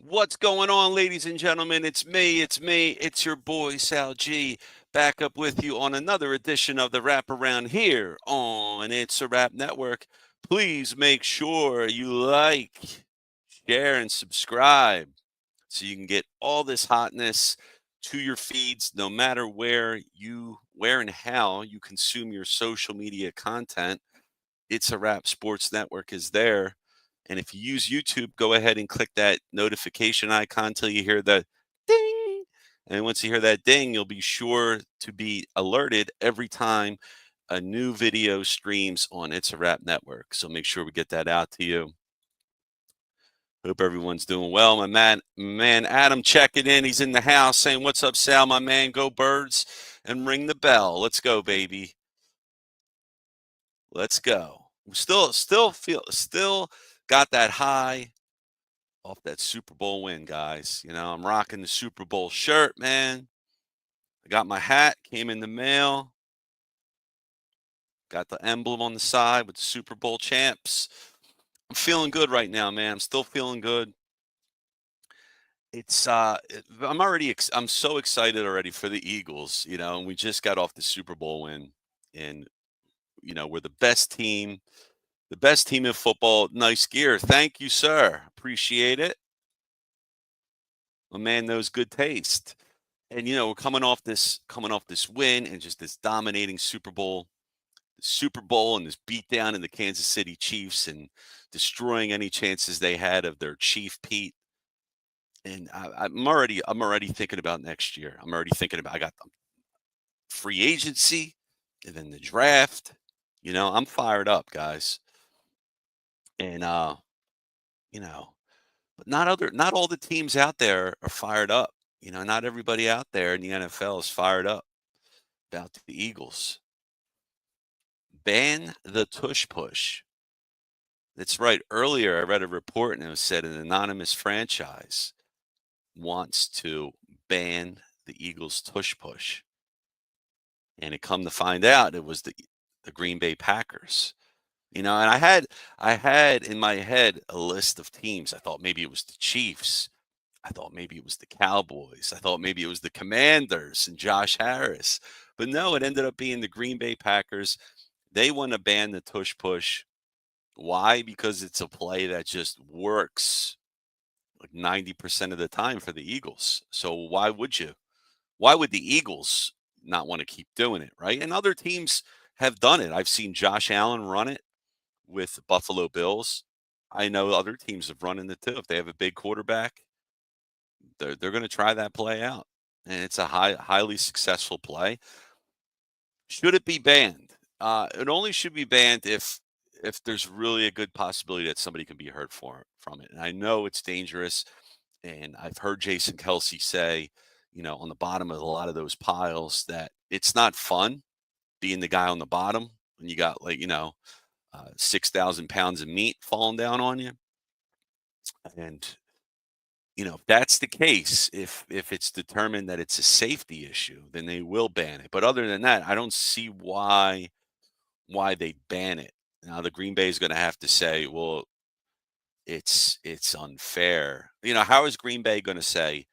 What's going on, ladies and gentlemen? It's me. It's your boy, SalG, back up with you on another edition of the Wraparound here on It's a Rap Network. Please make sure you like, share, and subscribe so you can get all this hotness to your feeds no matter where and how you consume your social media content. It's a Rap Sports Network is there. And if you use YouTube, go ahead and click that notification icon till you hear the ding. And once you hear that ding, you'll be sure to be alerted every time a new video streams on It's a Rap Network. So make sure we get that out to you. Hope everyone's doing well. My man Adam checking in. He's in the house saying, "What's up, Sal, my man? Go Birds." And ring the bell. Let's go, baby. Let's go. Still got that high off that Super Bowl win, guys. I'm rocking the Super Bowl shirt, man. I got my hat, came in the mail, got the emblem on the side with the Super Bowl champs. I'm feeling good right now, man. I'm still feeling good. I'm so excited already for the Eagles, and we just got off the Super Bowl win, and we're the best team in football. Nice gear. Thank you, sir. Appreciate it. A man knows good taste. And we're coming off this win and just this dominating Super Bowl and this beatdown in the Kansas City Chiefs and destroying any chances they had of their chief Pete. And I'm already thinking about next year. I'm already thinking about I got the free agency and then the draft. I'm fired up, guys. And you know, but not all the teams out there are fired up. Not everybody out there in the NFL is fired up about the Eagles. Ban the tush push. That's right. Earlier, I read a report and it said an anonymous franchise wants to ban the Eagles tush push. And it come to find out it was the Green Bay Packers. And I had in my head a list of teams. I thought maybe it was the Chiefs. I thought maybe it was the Cowboys. I thought maybe it was the Commanders and Josh Harris. But no, it ended up being the Green Bay Packers. They want to ban the tush push. Why? Because it's a play that just works like 90% of the time for the Eagles. So why would you? Why would the Eagles not want to keep doing it, right? And other teams have done it. I've seen Josh Allen run it with the Buffalo Bills. I know other teams have run it too. If they have a big quarterback, they're going to try that play out, and it's a highly successful play. Should it be banned? It only should be banned if there's really a good possibility that somebody can be hurt from it. And I know it's dangerous, and I've heard Jason Kelsey say, on the bottom of a lot of those piles that it's not fun being the guy on the bottom when you got 6,000 pounds of meat falling down on you. And if that's the case, if it's determined that it's a safety issue, then they will ban it. But other than that, I don't see why they ban it. Now the Green Bay is going to have to say, well, it's unfair. How is Green Bay going to say,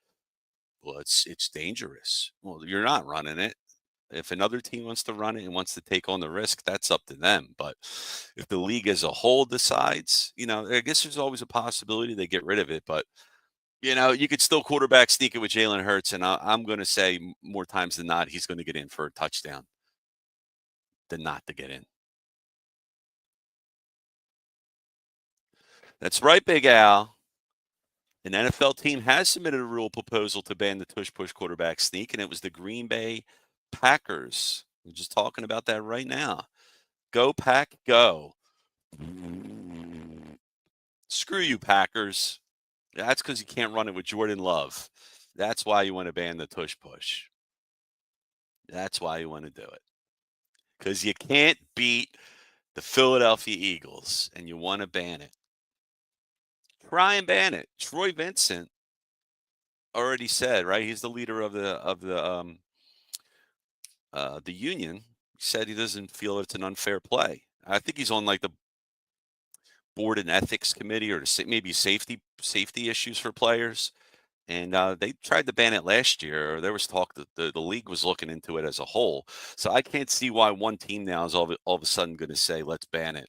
well, it's dangerous? Well, you're not running it. If another team wants to run it and wants to take on the risk, that's up to them. But if the league as a whole decides, I guess there's always a possibility they get rid of it. But you could still quarterback sneak it with Jalen Hurts, and I'm going to say more times than not, he's going to get in for a touchdown than not to get in. That's right, Big Al. An NFL team has submitted a rule proposal to ban the tush push quarterback sneak, and it was the Green Bay Packers. We're just talking about that right now. Go, Pack, go. Screw you, Packers. That's because you can't run it with Jordan Love. That's why you want to ban the tush push. That's why you want to do it. Because you can't beat the Philadelphia Eagles and you want to ban it. Try and ban it. Troy Vincent already said, right? He's the leader of the union. He said he doesn't feel it's an unfair play. I think he's on like the board and ethics committee or maybe safety issues for players. And they tried to ban it last year. Or there was talk that the league was looking into it as a whole. So I can't see why one team now is all of a sudden going to say, let's ban it.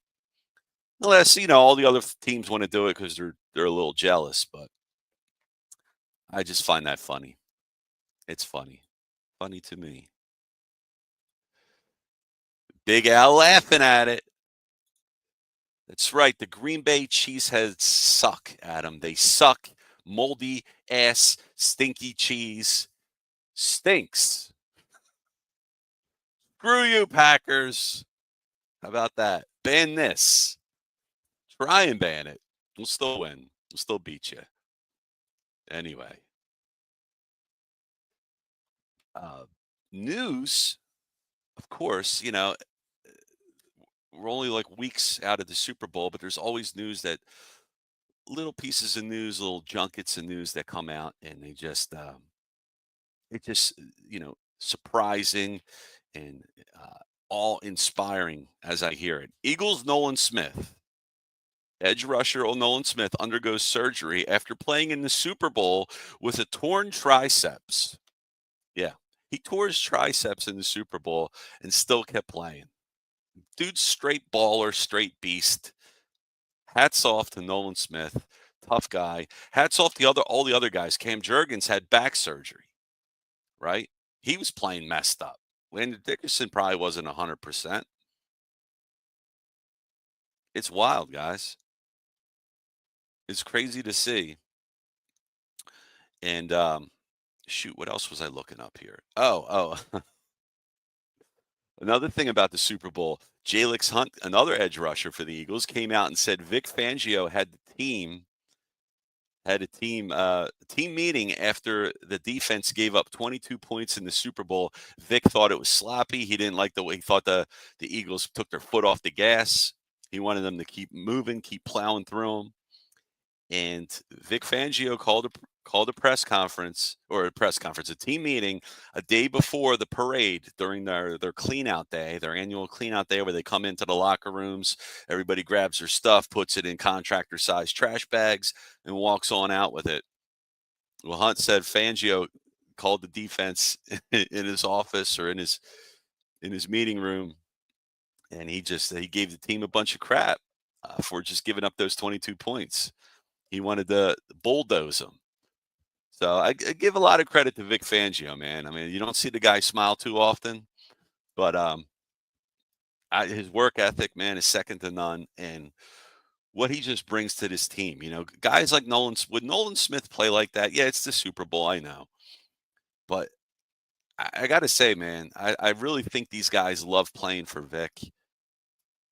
Unless, all the other teams want to do it because they're a little jealous. But I just find that funny. It's funny. Funny to me. Big Al laughing at it. That's right. The Green Bay Cheeseheads suck, Adam. They suck. Moldy ass, stinky cheese. Stinks. Screw you, Packers. How about that? Ban this. Try and ban it. We'll still win. We'll still beat you. Anyway. News, of course, we're only like weeks out of the Super Bowl, but there's always news that little pieces of news, little junkets of news that come out, and it just, surprising and all inspiring as I hear it. Eagles Nolan Smith, edge rusher Nolan Smith undergoes surgery after playing in the Super Bowl with a torn triceps. Yeah, he tore his triceps in the Super Bowl and still kept playing. Dude's straight baller, straight beast. Hats off to Nolan Smith, tough guy. Hats off to all the other guys. Cam Jurgens had back surgery, right? He was playing messed up. Landon Dickerson probably wasn't 100%. It's wild, guys. It's crazy to see. And shoot, what else was I looking up here? Oh. Another thing about the Super Bowl, Jalix Hunt, another edge rusher for the Eagles, came out and said Vic Fangio had a team meeting after the defense gave up 22 points in the Super Bowl. Vic thought it was sloppy. He didn't like the way he thought the Eagles took their foot off the gas. He wanted them to keep moving, keep plowing through them. And Vic Fangio called a press conference, a team meeting a day before the parade during their clean out day, their annual clean out day where they come into the locker rooms, everybody grabs their stuff, puts it in contractor sized trash bags and walks on out with it. Well, Hunt said Fangio called the defense in his office or in his meeting room, and he gave the team a bunch of crap for just giving up those 22 points. He wanted to bulldoze them. So I give a lot of credit to Vic Fangio, man. I mean, you don't see the guy smile too often, but his work ethic, man, is second to none. And what he just brings to this team, guys like would Nolan Smith play like that? Yeah, it's the Super Bowl, I know. But I got to say, man, I really think these guys love playing for Vic.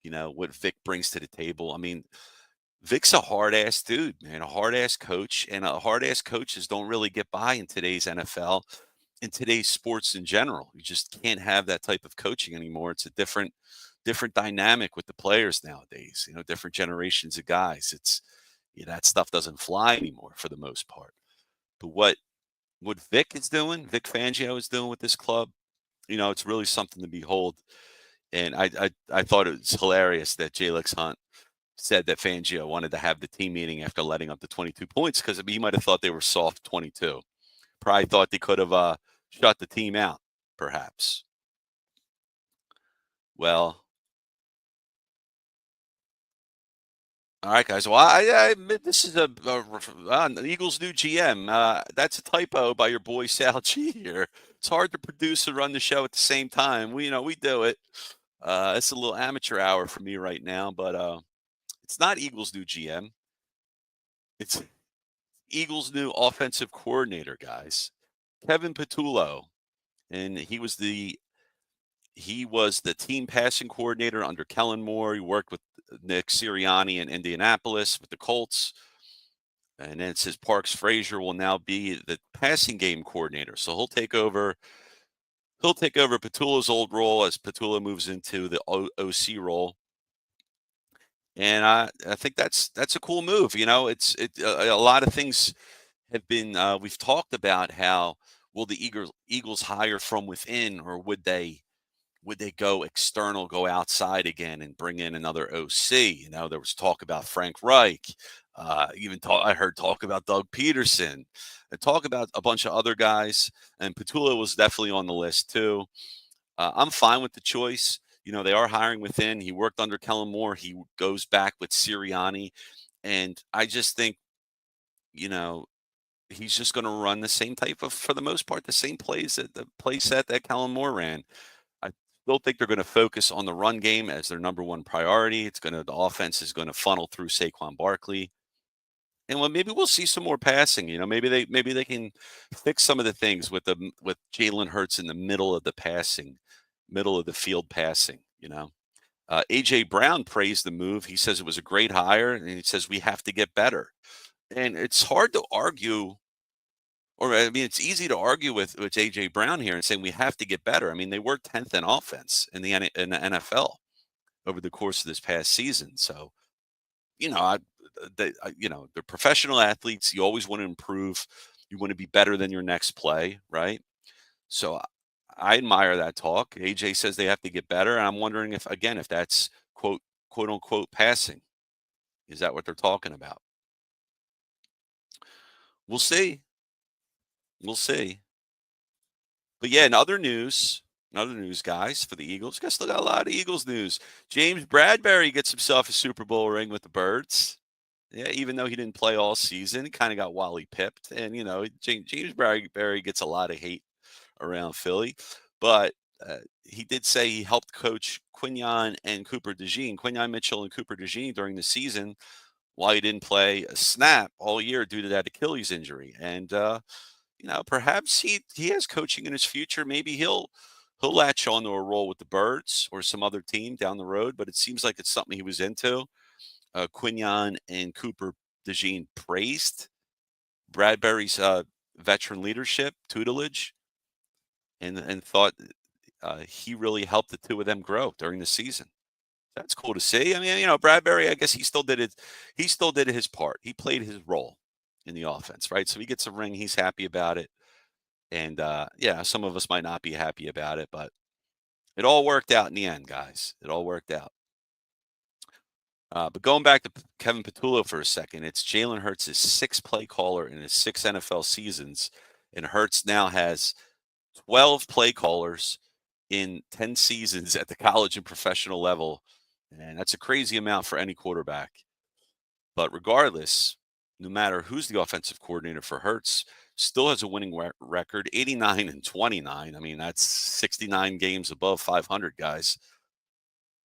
What Vic brings to the table. I mean, Vic's a hard ass dude, man, a hard ass coach, and hard ass coaches don't really get by in today's NFL, in today's sports in general. You just can't have that type of coaching anymore. It's a different dynamic with the players nowadays. Different generations of guys. That stuff doesn't fly anymore for the most part. But what Vic Fangio is doing with this club, it's really something to behold. And I thought it was hilarious that Jalix Hunt said that Fangio wanted to have the team meeting after letting up the 22 points because he might have thought they were soft 22. Probably thought they could have shut the team out, perhaps. Well, all right, guys. Well, I admit this is the Eagles' new GM. That's a typo by your boy SalG here. It's hard to produce and run the show at the same time. We do it. It's a little amateur hour for me right now, but it's not Eagles' new GM. It's Eagles' new offensive coordinator, guys. Kevin Patullo. And he was the team passing coordinator under Kellen Moore. He worked with Nick Sirianni in Indianapolis with the Colts. And then it says Parks Frazier will now be the passing game coordinator. So he'll take over Patullo's old role as Patullo moves into the OC role. And I think that's a cool move. A lot of things have been we've talked about how will the Eagles hire from within, or would they Would they go external, go outside again and bring in another OC? There was talk about Frank Reich. I heard talk about Doug Peterson, and talk about a bunch of other guys. And Petula was definitely on the list too. I'm fine with the choice. They are hiring within. He worked under Kellen Moore. He goes back with Sirianni. And I just think, you know, he's just going to run the same type of, for the most part, the same plays, that the play set that Kellen Moore ran. I still think they're going to focus on the run game as their number one priority. The offense is going to funnel through Saquon Barkley. And maybe we'll see some more passing. Maybe they can fix some of the things with Jalen Hurts in the middle of the field passing. AJ Brown praised the move. He says it was a great hire, and he says we have to get better. And it's hard to argue, or I mean, it's easy to argue with AJ Brown here and saying we have to get better. I mean, they were 10th in offense in the NFL over the course of this past season. So, you know, I, they're professional athletes. You always want to improve. You want to be better than your next play, right? So I admire that talk. AJ says they have to get better, and I'm wondering if that's quote unquote passing. Is that what they're talking about? We'll see. We'll see. But yeah, in other news, guys, for the Eagles. Guess still got a lot of Eagles news. James Bradbury gets himself a Super Bowl ring with the Birds. Yeah, even though he didn't play all season, he kind of got Wally pipped. And, James Bradbury gets a lot of hate around Philly. But he did say he helped coach Quinyon and Cooper DeJean, Quinyon Mitchell and Cooper DeJean during the season while he didn't play a snap all year due to that Achilles injury. And, perhaps he has coaching in his future. Maybe he'll latch onto a role with the Birds or some other team down the road. But it seems like it's something he was into. Quinyon and Cooper DeJean praised Bradbury's veteran leadership, tutelage, and thought he really helped the two of them grow during the season. That's cool to see. I mean, Bradbury, I guess he still did it. He still did his part. He played his role in the offense, right? So he gets a ring. He's happy about it. And yeah, some of us might not be happy about it, but it all worked out in the end, guys. It all worked out. But going back to Kevin Petullo for a second, it's Jalen Hurts' sixth play caller in his 6 NFL seasons, and Hurts now has 12 play callers in 10 seasons at the college and professional level, and that's a crazy amount for any quarterback. But regardless, no matter who's the offensive coordinator for Hurts, still has a winning record, 89-29. I mean, that's 69 games above 500, guys.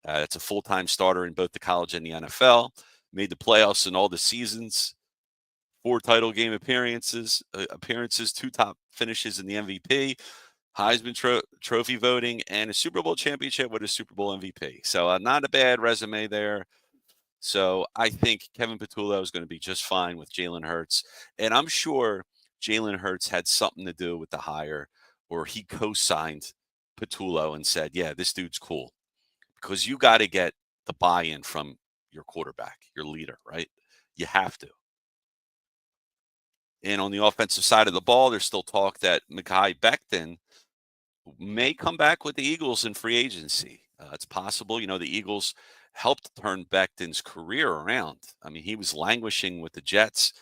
That's a full-time starter in both the college and the NFL. Made the playoffs in all the seasons. 4 title game appearances, 2 top finishes in the MVP, Heisman Trophy voting, and a Super Bowl championship with a Super Bowl MVP. So not a bad resume there. So I think Kevin Petullo is going to be just fine with Jalen Hurts. And I'm sure Jalen Hurts had something to do with the hire, or he co-signed Petullo and said, yeah, this dude's cool. Because you got to get the buy-in from your quarterback, your leader, right? You have to. And on the offensive side of the ball, there's still talk that Mekhi Becton may come back with the Eagles in free agency. It's possible. The Eagles helped turn Becton's career around. I mean, he was languishing with the Jets.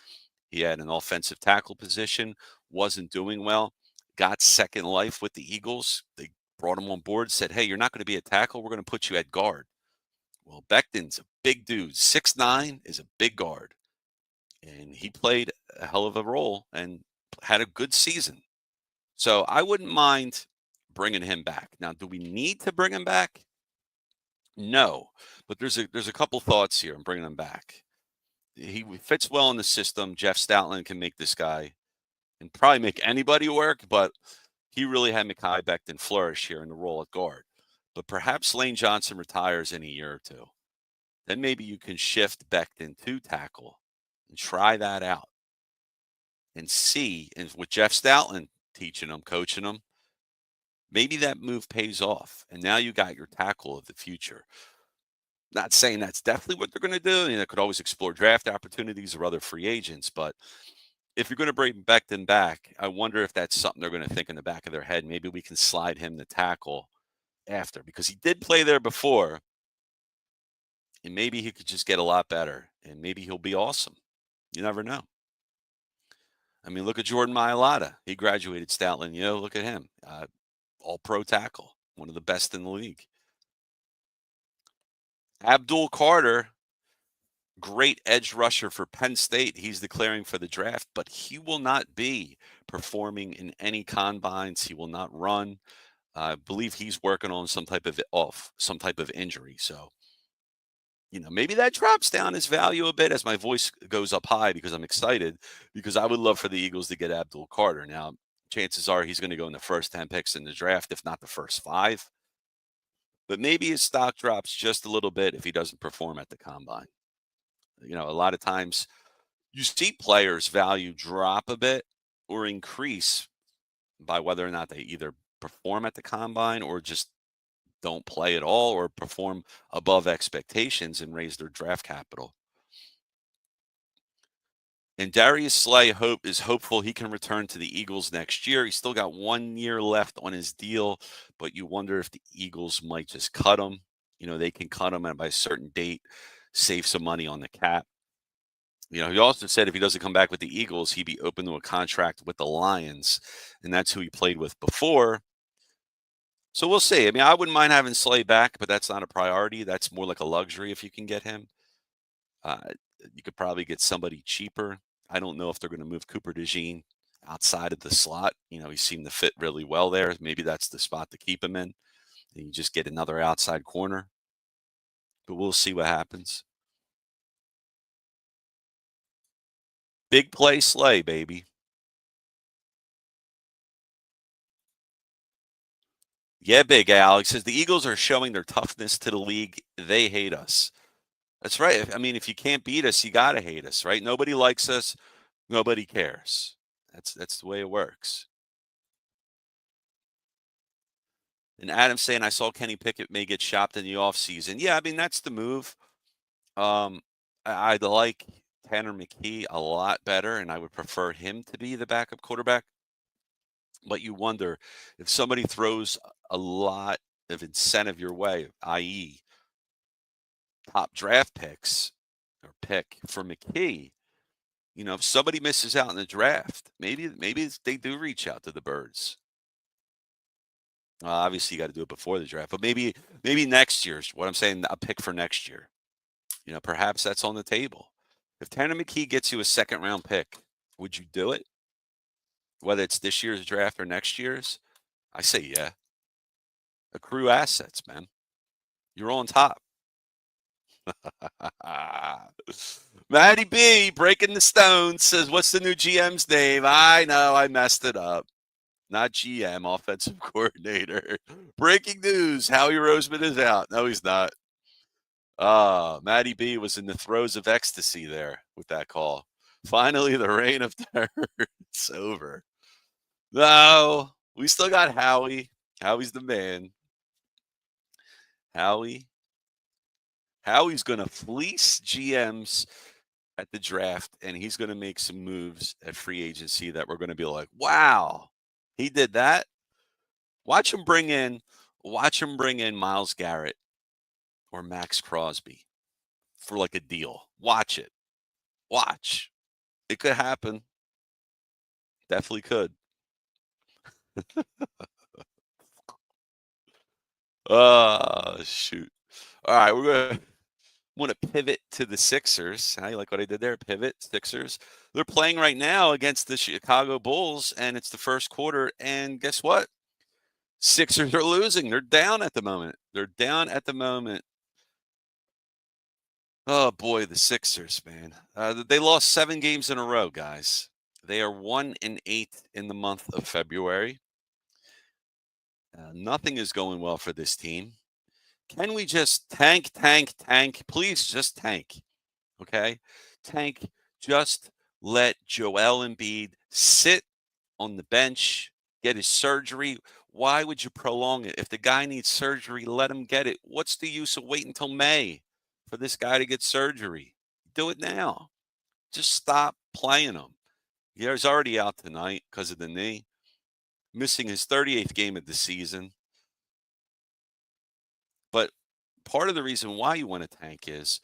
He had an offensive tackle position, wasn't doing well, got second life with the Eagles. They brought him on board, said, hey, you're not going to be a tackle. We're going to put you at guard. Well, Becton's a big dude. 6'9" is a big guard. And he played a hell of a role and had a good season. So I wouldn't mind bringing him back. Now, do we need to bring him back? No, but there's a couple thoughts here on bringing him back. He fits well in the system. Jeff Stoutland can make this guy and probably make anybody work, but he really had Mekhi Becton flourish here in the role at guard. But perhaps Lane Johnson retires in a year or two. Then maybe you can shift Becton to tackle and try that out and see. And with Jeff Stoutland teaching him, coaching him, maybe that move pays off. And now you got your tackle of the future. Not saying that's definitely what they're going to do. They could always explore draft opportunities or other free agents. But if you're going to bring Becton back, I wonder if that's something they're going to think in the back of their head. Maybe we can slide him the tackle after because he did play there before, and maybe he could just get a lot better, and maybe he'll be awesome. You never know. I mean, look at Jordan Mailata. He graduated Stoutland. Look at him. All pro tackle, one of the best in the league. Abdul Carter, great edge rusher for Penn State. He's declaring for the draft, but he will not be performing in any combines. He will not run. I believe he's working on some type of injury. So, maybe that drops down his value a bit as my voice goes up high because I'm excited because I would love for the Eagles to get Abdul Carter. Now, chances are he's going to go in the first 10 picks in the draft, if not the first 5. But maybe his stock drops just a little bit if he doesn't perform at the combine. A lot of times you see players' value drop a bit or increase by whether or not they either perform at the combine or just don't play at all or perform above expectations and raise their draft capital. And Darius Slay is hopeful he can return to the Eagles next year. He's still got 1 year left on his deal, but you wonder if the Eagles might just cut him. They can cut him and by a certain date, save some money on the cap. He also said if he doesn't come back with the Eagles, he'd be open to a contract with the Lions, and that's who he played with before. So we'll see. I mean, I wouldn't mind having Slay back, but that's not a priority. That's more like a luxury if you can get him. Uh, you could probably get somebody cheaper. I don't know if they're going to move Cooper DeJean outside of the slot. He seemed to fit really well there. Maybe that's the spot to keep him in. And you just get another outside corner. But we'll see what happens. Big play Slay, baby. Yeah, Big Al. He says the Eagles are showing their toughness to the league. They hate us. That's right. I mean, if you can't beat us, you gotta hate us, right? Nobody likes us. Nobody cares. That's the way it works. And Adam's saying I saw Kenny Pickett may get shopped in the offseason. Yeah, I mean that's the move. Um, I like Tanner McKee a lot better, and I would prefer him to be the backup quarterback. But you wonder if somebody throws a lot of incentive your way, i.e., top draft picks or pick for McKee. If somebody misses out in the draft, maybe they do reach out to the Birds. Obviously, you got to do it before the draft, but maybe next year's what I'm saying. A pick for next year. Perhaps that's on the table. If Tanner McKee gets you a second round pick, would you do it? Whether it's this year's draft or next year's, I say yeah. Accrue assets, man. You're on top. Matty B breaking the stones says, "What's the new GM's name?" I know I messed it up. Not GM, offensive coordinator. Breaking news: Howie Roseman is out. No, he's not. Matty B was in the throes of ecstasy there with that call. Finally, the reign of terror it's over. No, we still got Howie. Howie's the man. Howie's going to fleece GMs at the draft, and he's going to make some moves at free agency that we're going to be like, wow, he did that. Watch him bring in Myles Garrett or Max Crosby for like a deal. Watch it. Watch. It could happen. Definitely could. Shoot. All right, we're going to pivot to the Sixers. How you like what I did there? Pivot, Sixers. They're playing right now against the Chicago Bulls, and it's the first quarter. And guess what? Sixers are losing. They're down at the moment. Oh, boy, the Sixers, man. They lost 7 games in a row, guys. They are 1-8 in the month of February. Nothing is going well for this team. Can we just tank? Please just tank. Okay? Tank. Just let Joel Embiid sit on the bench, get his surgery. Why would you prolong it? If the guy needs surgery, let him get it. What's the use of waiting until May for this guy to get surgery? Do it now. Just stop playing him. He's already out tonight because of the knee, missing his 38th game of the season. part of the reason why you want to tank is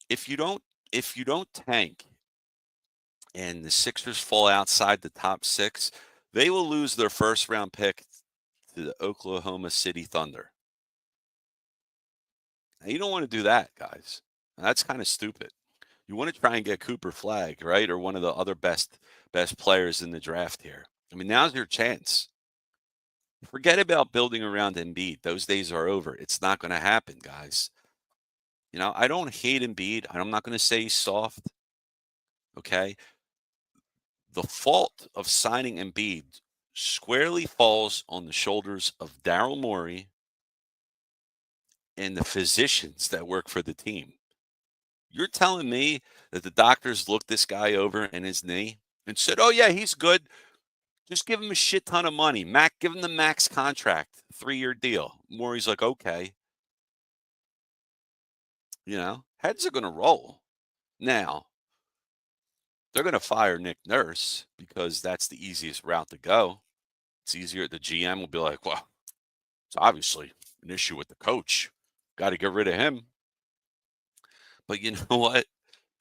if you don't if you don't tank and the Sixers fall outside the top 6, they will lose their first round pick to the Oklahoma City Thunder. Now, you don't want to do that, guys. That's kind of stupid. You want to try and get Cooper Flag, right? Or one of the other best players in the draft here. I mean, now's your chance. Forget about building around Embiid. Those days are over. It's not going to happen, guys. I don't hate Embiid. I'm not going to say he's soft. Okay. The fault of signing Embiid squarely falls on the shoulders of Daryl Morey and the physicians that work for the team. You're telling me that the doctors looked this guy over in his knee and said, "Oh yeah, he's good. Just give him a shit ton of money. Give him the max contract, 3-year deal." Morey's like, "Okay." Heads are going to roll. Now, they're going to fire Nick Nurse because that's the easiest route to go. It's easier. The GM will be like, "Well, it's obviously an issue with the coach. Got to get rid of him." But you know what?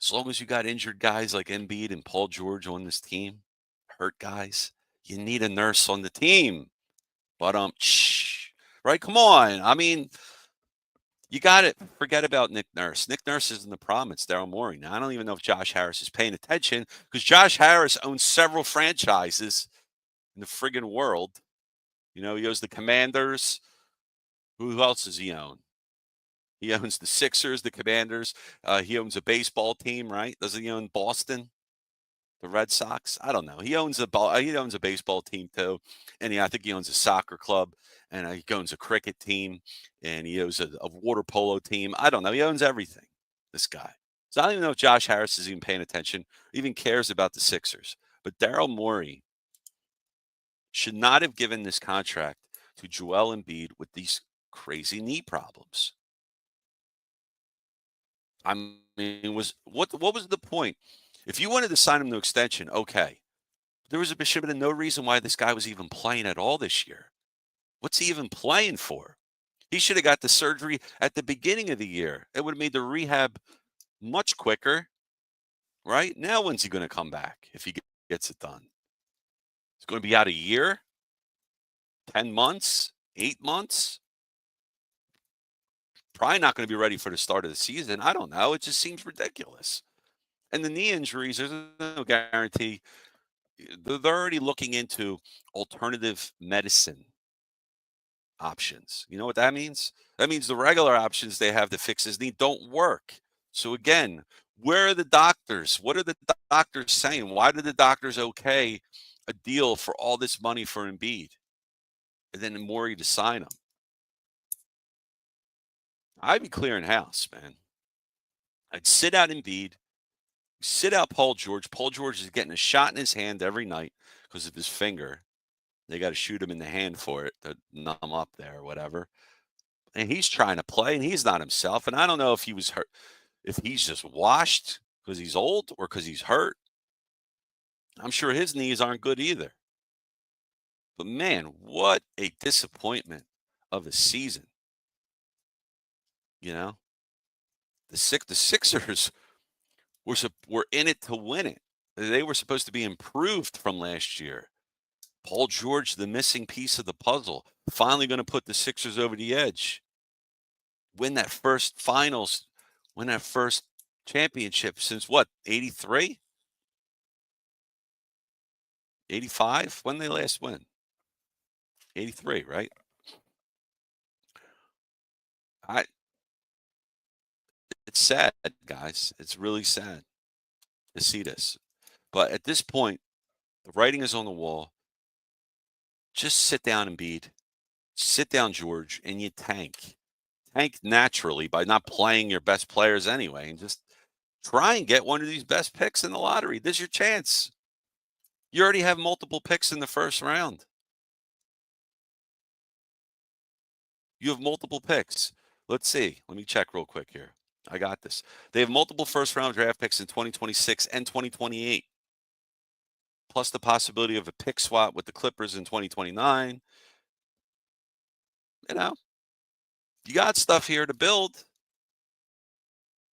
As long as you got injured guys like Embiid and Paul George on this team, hurt guys, you need a nurse on the team. But right? Come on. I mean, you got to forget about Nick Nurse. Nick Nurse isn't the problem. It's Daryl Morey. Now, I don't even know if Josh Harris is paying attention because Josh Harris owns several franchises in the friggin' world. He owns the Commanders. Who else does he own? He owns the Sixers, the Commanders. He owns a baseball team, right? Doesn't he own Boston, the Red Sox? I don't know. He owns a baseball team too, and I think he owns a soccer club, and he owns a cricket team, and he owns a water polo team. I don't know. He owns everything. This guy. So I don't even know if Josh Harris is even paying attention, even cares about the Sixers. But Daryl Morey should not have given this contract to Joel Embiid with these crazy knee problems. I mean, what was the point? If you wanted to sign him to extension, okay. Should have been no reason why this guy was even playing at all this year. What's he even playing for? He should have got the surgery at the beginning of the year. It would have made the rehab much quicker, right? Now, when's he going to come back if he gets it done? It's going to be out a year, 10 months, 8 months. Probably not going to be ready for the start of the season. I don't know. It just seems ridiculous. And the knee injuries, there's no guarantee. They're already looking into alternative medicine options. You know what that means? That means the regular options they have to fix his knee don't work. So again, where are the doctors? What are the doctors saying? Why did the doctors okay a deal for all this money for Embiid and then Morey to sign him? I'd be clearing house, man. I'd sit out Embiid, sit out Paul George. Paul George is getting a shot in his hand every night because of his finger. They got to shoot him in the hand for it to numb up there or whatever. And he's trying to play, and he's not himself. And I don't know if he was hurt, if he's just washed because he's old or because he's hurt. I'm sure his knees aren't good either. But man, what a disappointment of a season. You know, the Sixers were in it to win it. They were supposed to be improved from last year. Paul George, the missing piece of the puzzle, finally going to put the Sixers over the edge. Win that first finals, win that first championship since what, 83? 85? When they last win? 83, right? I It's sad, guys. It's really sad to see this. But at this point, the writing is on the wall. Just sit down and beat. Sit down, George, and you tank. Tank naturally by not playing your best players anyway, and just try and get one of these best picks in the lottery. This is your chance. You already have multiple picks in the first round. You have multiple picks. Let's see. Let me check real quick here. I got this. They have multiple first round draft picks in 2026 and 2028, plus the possibility of a pick swap with the Clippers in 2029. You know, You got stuff here to build.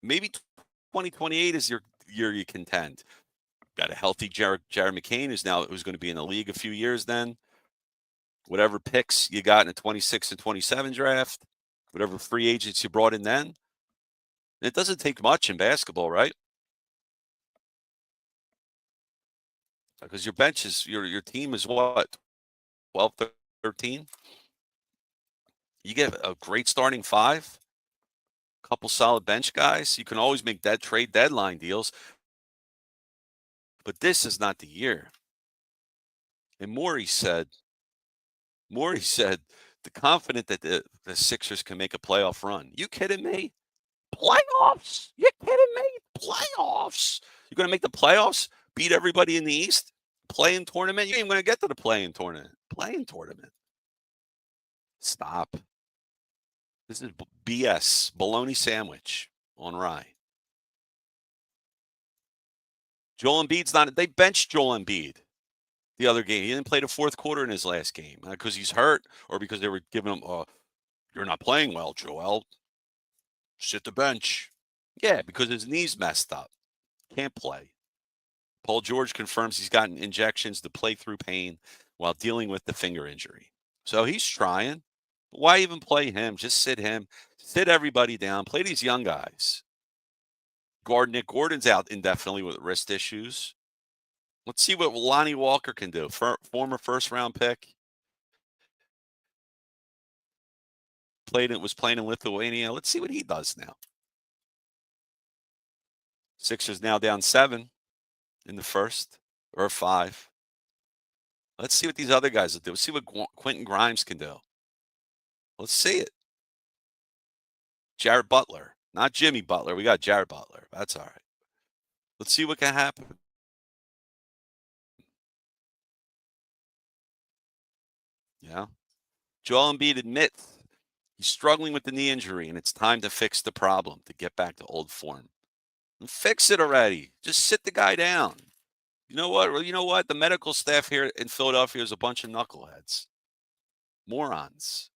Maybe 2028 is your year you contend. Got a healthy Jared McCain who's going to be in the league a few years then. Whatever picks you got in the 26 and 27 draft, whatever free agents you brought in then. It doesn't take much in basketball, right? Because your bench is your team is what, 12, 13? You get a great starting five, a couple solid bench guys. You can always make that trade deadline deals, but this is not the year. And Morey said, the confident that the Sixers can make a playoff run. You kidding me? Playoffs? You kidding me? Playoffs? You're going to make the playoffs? Beat everybody in the East? Play-in tournament? You ain't going to get to the play-in tournament. Play-in tournament. Stop. This is BS. Bologna sandwich on rye. Joel Embiid's not. They benched Joel Embiid the other game. He didn't play the fourth quarter in his last game because he's hurt or because they were giving him, you're not playing well, Joel. Sit the bench. Yeah, because his knee's messed up. Can't play. Paul George confirms he's gotten injections to play through pain while dealing with the finger injury. So he's trying. Why even play him? Just sit him. Sit everybody down. Play these young guys. Nick Gordon's out indefinitely with wrist issues. Let's see what Lonnie Walker can do. Former first-round pick. Was playing in Lithuania. Let's see what he does now. Sixers now down 7 in the first, or 5. Let's see what these other guys will do. Let's see what Quentin Grimes can do. Let's see it. Jared Butler, not Jimmy Butler. We got Jared Butler. That's all right. Let's see what can happen. Yeah. Joel Embiid admits he's struggling with the knee injury, and it's time to fix the problem to get back to old form. And fix it already. Just sit the guy down. You know what? Well, you know what? The medical staff here in Philadelphia is a bunch of knuckleheads. Morons.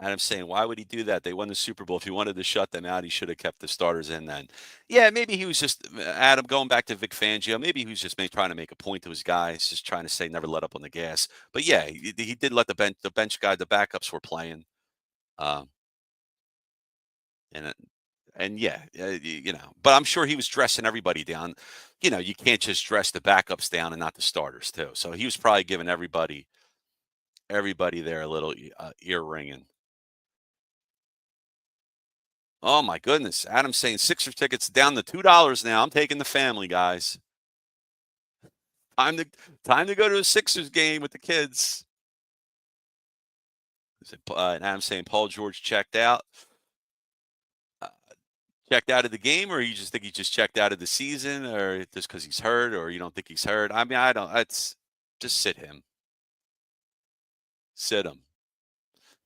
Adam's saying, why would he do that? They won the Super Bowl. If he wanted to shut them out, he should have kept the starters in then. Yeah, maybe he was just, Adam, going back to Vic Fangio, maybe he was just trying to make a point to his guys, just trying to say never let up on the gas. But yeah, he did let the bench guy, the backups were playing. Um, and yeah, but I'm sure he was dressing everybody down. You can't just dress the backups down and not the starters too. So he was probably giving everybody there a little ear ringing. Oh my goodness. Adam's saying Sixers tickets down to $2 now. I'm taking the family, guys. Time to go to a Sixers game with the kids. And Adam's saying Paul George checked out. Checked out of the game, or you just think he just checked out of the season, or just because he's hurt, or you don't think he's hurt? I mean, I don't. Just sit him. Sit him.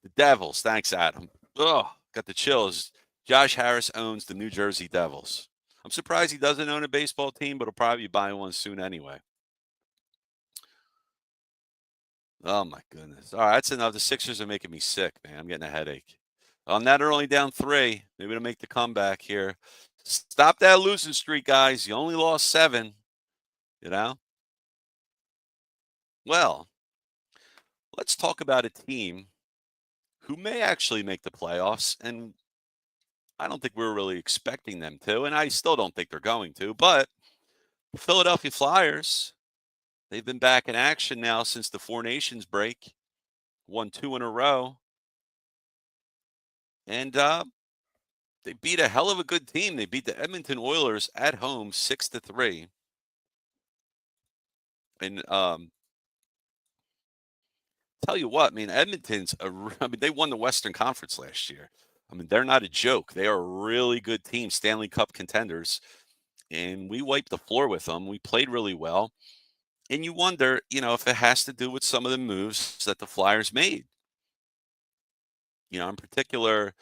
The Devils. Thanks, Adam. Oh, got the chills. Josh Harris owns the New Jersey Devils. I'm surprised he doesn't own a baseball team, but he'll probably buy one soon anyway. Oh my goodness. All right, that's enough. The Sixers are making me sick, man. I'm getting a headache. On that, they're only down 3. Maybe they'll make the comeback here. Stop that losing streak, guys. You only lost 7. Well, let's talk about a team who may actually make the playoffs, and I don't think we're really expecting them to, and I still don't think they're going to, but the Philadelphia Flyers, they've been back in action now since the Four Nations break, won 2 in a row, and they beat a hell of a good team. They beat the Edmonton Oilers at home 6-3. And tell you what, I mean, they won the Western Conference last year. I mean, they're not a joke. They are a really good team, Stanley Cup contenders. And we wiped the floor with them. We played really well. And you wonder, if it has to do with some of the moves that the Flyers made. In particular,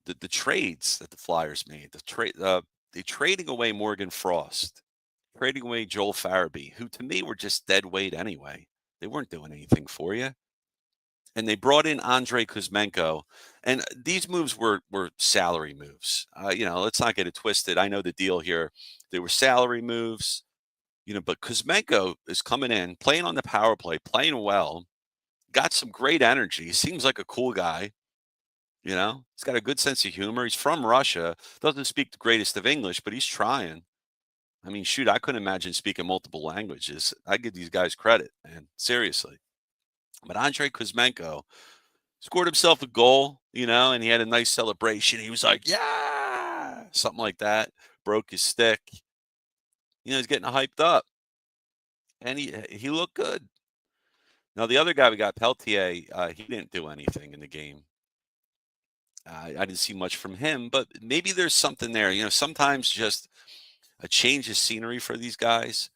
the trades that the Flyers made. They're trading away Morgan Frost, trading away Joel Farabee, who to me were just dead weight anyway. They weren't doing anything for you. And they brought in Andrei Kuzmenko, and these moves were salary moves. Let's not get it twisted. I know the deal here. They were salary moves, but Kuzmenko is coming in, playing on the power play, playing well, got some great energy. He seems like a cool guy. He's got a good sense of humor. He's from Russia, doesn't speak the greatest of English, but he's trying. I mean, shoot, I couldn't imagine speaking multiple languages. I give these guys credit, man. Seriously. But Andrei Kuzmenko scored himself a goal, and he had a nice celebration. He was like, yeah, something like that. Broke his stick. He's getting hyped up. And he looked good. Now, the other guy we got, Peltier, he didn't do anything in the game. I didn't see much from him, but maybe there's something there. Sometimes just a change of scenery for these guys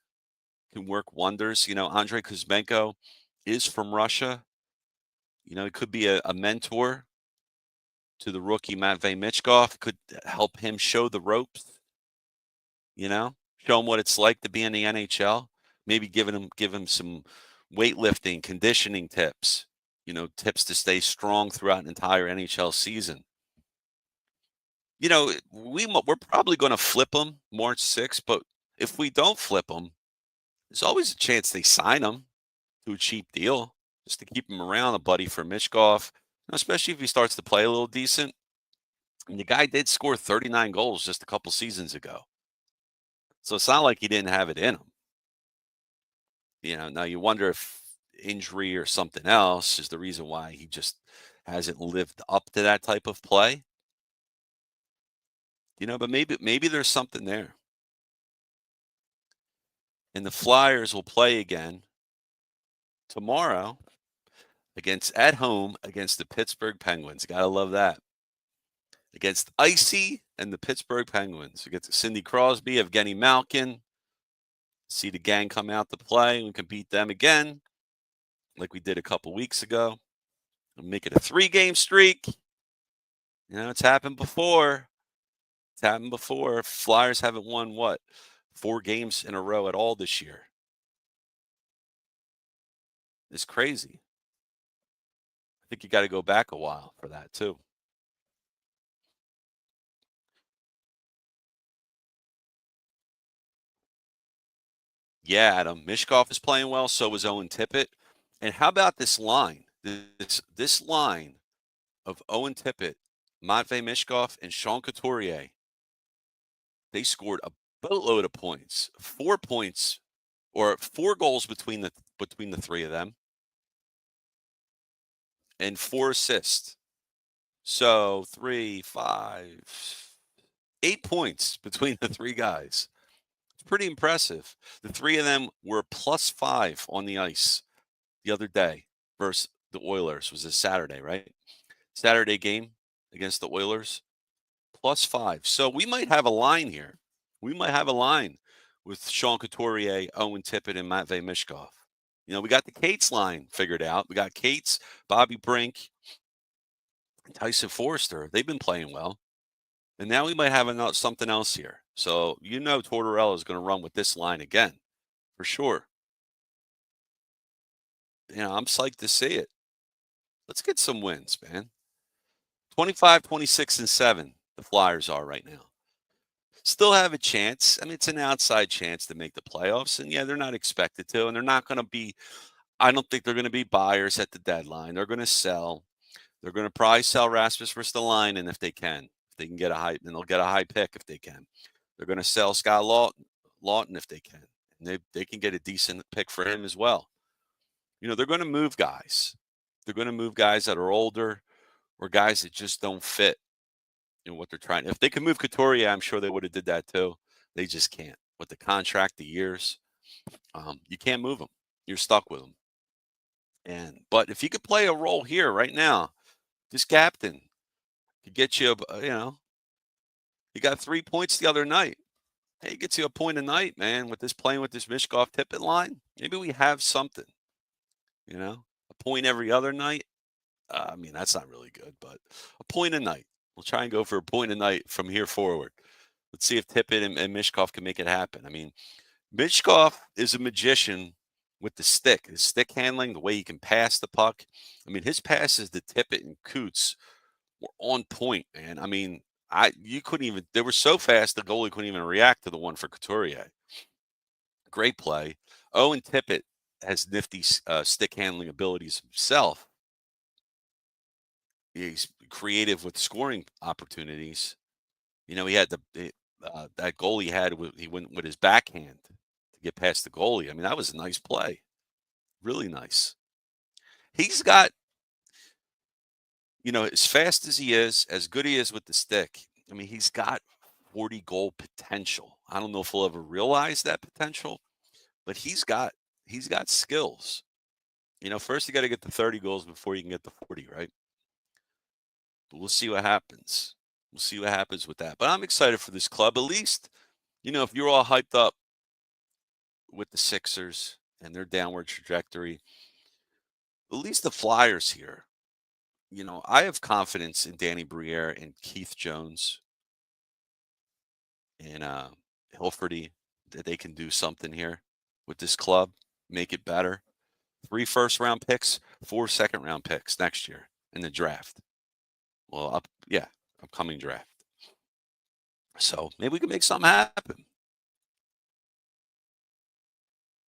can work wonders. Andrei Kuzmenko is from Russia. He could be a mentor to the rookie Matvey Michkov, could help him show the ropes, show him what it's like to be in the NHL. Maybe give him some weightlifting, conditioning tips, tips to stay strong throughout an entire NHL season. We're probably going to flip him March 6th, but if we don't flip him, there's always a chance they sign him to a cheap deal just to keep him around, a buddy for Michkov, especially if he starts to play a little decent. And the guy did score 39 goals just a couple seasons ago. So it's not like he didn't have it in him. Now you wonder if injury or something else is the reason why he just hasn't lived up to that type of play. But maybe there's something there. And the Flyers will play again tomorrow at home against the Pittsburgh Penguins. Gotta love that. Against Icy and the Pittsburgh Penguins. We get to Sidney Crosby, Evgeny Malkin. See the gang come out to play. We can beat them again, like we did a couple weeks ago. We'll make it a 3-game streak. It's happened before. Flyers haven't won, 4 games in a row at all this year. It's crazy. I think you got to go back a while for that, too. Yeah, Adam. Mishkov is playing well. So is Owen Tippett. And how about this line? This line of Owen Tippett, Matvey Mishkov, and Sean Couturier. They scored a boatload of points. 4 points or 4 goals between the three of them. And 4 assists. So 3, 5, 8 points between the 3 guys. It's pretty impressive. The 3 of them were +5 on the ice the other day versus the Oilers. It was a Saturday, right? Saturday game against the Oilers. +5. So we might have a line here. We might have a line with Sean Couturier, Owen Tippett, and Matvey Mishkov. We got the Cates line figured out. We got Cates, Bobby Brink, Tyson Forster. They've been playing well. And now we might have something else here. So, Tortorella is going to run with this line again, for sure. I'm psyched to see it. Let's get some wins, man. 25, 26, and 7, the Flyers are right now. Still have a chance. I mean, it's an outside chance to make the playoffs. And, yeah, they're not expected to. And they're not going to be – I don't think they're going to be buyers at the deadline. They're going to sell. They're going to probably sell Rasmus Ristolainen if they can. If they can get a high – and they'll get a high pick if they can. They're going to sell Scott Lawton if they can. And they can get a decent pick for him as well. They're going to move guys. They're going to move guys that are older or guys that just don't fit in what they're trying. If they could move Couturier, I'm sure they would have did that too. They just can't. With the contract, the years, you can't move them. You're stuck with them. But if you could play a role here right now, this captain could get you, you got 3 points the other night. Hey, it gets you a point a night, man, playing with this Mishkov Tippett line. Maybe we have something, a point every other night. I mean, that's not really good, but a point a night. We'll try and go for a point a night from here forward. Let's see if Tippett and Mishkov can make it happen. I mean, Mishkov is a magician with the stick. His stick handling, the way he can pass the puck. I mean, his passes to Tippett and Coots were on point, man. I mean, you couldn't even. They were so fast the goalie couldn't even react to the one for Couturier. Great play. Owen Tippett has nifty stick handling abilities himself. He's creative with scoring opportunities. You know, he had that goal he had. He went with his backhand to get past the goalie. I mean, that was a nice play. Really nice. He's got, as fast as he is, as good he is with the stick. I mean, he's got 40 goal potential. I don't know if he'll ever realize that potential, but he's got skills. First you got to get to 30 goals before you can get to 40, right? But we'll see what happens. We'll see what happens with that. But I'm excited for this club. At least, if you're all hyped up with the Sixers and their downward trajectory, at least the Flyers here. I have confidence in Danny Briere and Keith Jones and Hilferty that they can do something here with this club, make it better. 3 first-round picks, 4 second-round picks next year in the draft. Well, upcoming draft. So maybe we can make something happen.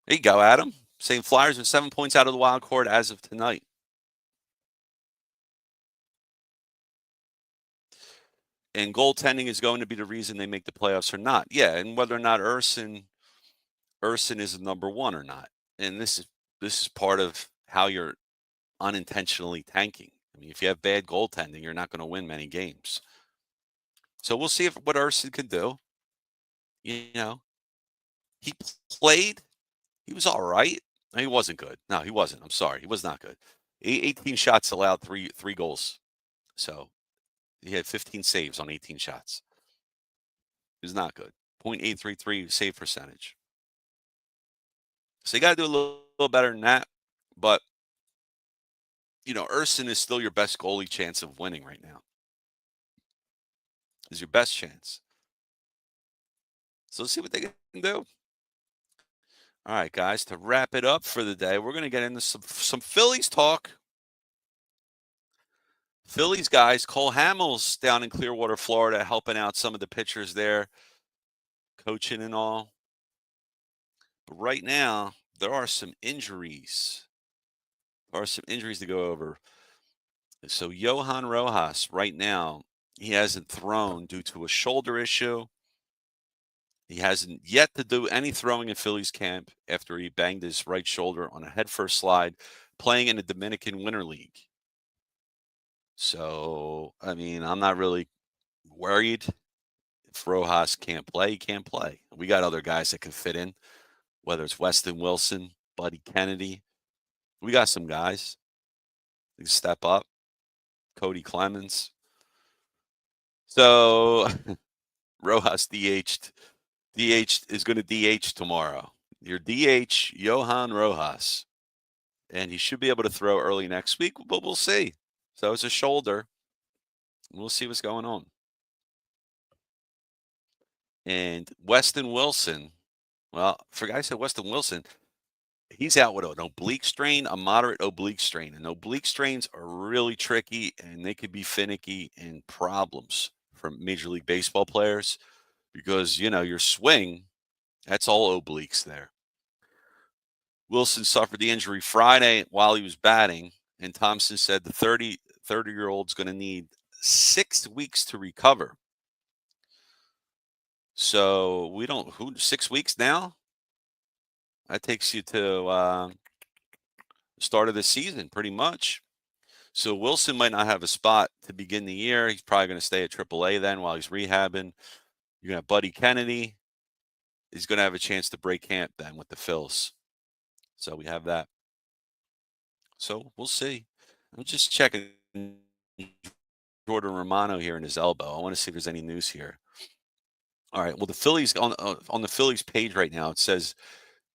There you go, Adam. Saying Flyers are 7 points out of the wild card as of tonight. And goaltending is going to be the reason they make the playoffs or not. Yeah, and whether or not Urson is a number one or not. And this is part of how you're unintentionally tanking. I mean, if you have bad goaltending, you're not going to win many games. So we'll see what Urson can do. He played. He was all right. No, he wasn't good. No, he wasn't. I'm sorry. He was not good. 18 shots allowed, three goals. So he had 15 saves on 18 shots. He was not good. .833 save percentage. So you got to do a little better than that. But, Urson is still your best goalie chance of winning right now. Is your best chance. So let's see what they can do. All right, guys, to wrap it up for the day, we're going to get into some Phillies talk. Phillies guys, Cole Hamels down in Clearwater, Florida, helping out some of the pitchers there, coaching and all. But right now, there are some injuries. There are some injuries to go over. So Johan Rojas, right now, he hasn't thrown due to a shoulder issue. He hasn't yet to do any throwing in Phillies camp after he banged his right shoulder on a headfirst slide playing in the Dominican Winter League. So, I mean, I'm not really worried. If Rojas can't play, he can't play. We got other guys that can fit in, whether it's Weston Wilson, Buddy Kennedy. We got some guys that can step up. Cody Clemens. So, Rojas DH'd is going to DH tomorrow. Your DH, Johan Rojas. And he should be able to throw early next week, but we'll see. So it's a shoulder. We'll see what's going on. And Weston Wilson, well, I said Weston Wilson, he's out with an oblique strain, a moderate oblique strain. And oblique strains are really tricky, and they could be finicky and problems for Major League Baseball players because, your swing, that's all obliques there. Wilson suffered the injury Friday while he was batting, and Thompson said the 30-year-old's going to need 6 weeks to recover. So 6 weeks now? That takes you to start of the season, pretty much. So Wilson might not have a spot to begin the year. He's probably going to stay at AAA then while he's rehabbing. You're going to have Buddy Kennedy. He's going to have a chance to break camp then with the Phils. So we have that. So we'll see. I'm just checking Jordan Romano here in his elbow. I want to see if there's any news here. All right. Well, the Phillies on the Phillies page right now, it says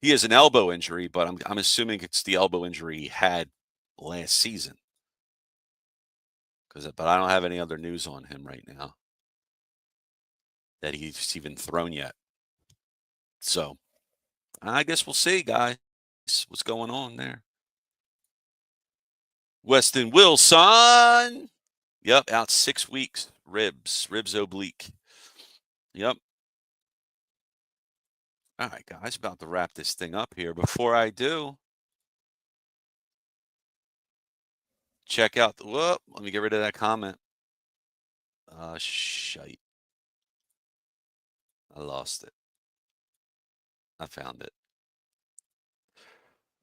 he has an elbow injury, but I'm assuming it's the elbow injury he had last season. But I don't have any other news on him right now. that he's even thrown yet. So I guess we'll see, guys, what's going on there. Weston Wilson. Yep, out 6 weeks. Ribs oblique. Yep. All right, guys, about to wrap this thing up here. Before I do, check out the whoop. Let me get rid of that comment. Shite. I lost it. I found it.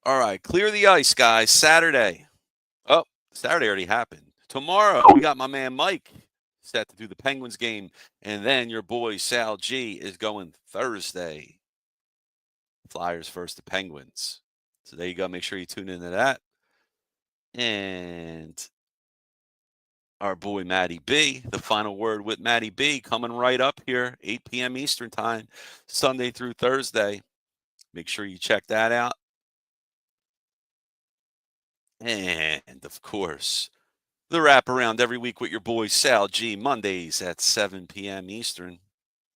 All right, clear the ice, guys. Saturday. Oh, Saturday already happened. Tomorrow, we got my man Mike set to do the Penguins game. And then your boy SalG is going Thursday. Flyers versus the Penguins. So there you go. Make sure you tune into that. And our boy Matty B, the final word with Matty B, coming right up here, 8 p.m. Eastern time, Sunday through Thursday. Make sure you check that out. And of course, the wraparound every week with your boy SalG, Mondays at 7 p.m. Eastern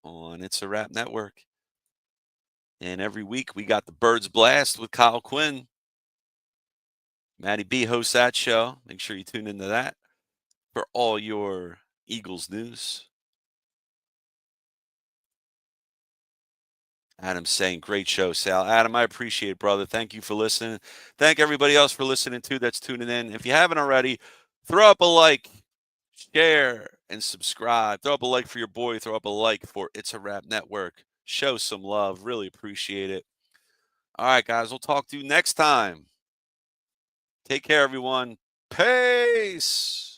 on It's a Wrap Network. And every week we got the Birds Blast with Kyle Quinn. Matty B hosts that show. Make sure you tune into that for all your Eagles news. Adam's saying, great show, Sal. Adam, I appreciate it, brother. Thank you for listening. Thank everybody else for listening, too, that's tuning in. If you haven't already, throw up a like, share, and subscribe. Throw up a like for your boy. Throw up a like for It's a Wrap Network. Show some love. Really appreciate it. All right, guys. We'll talk to you next time. Take care, everyone. Peace.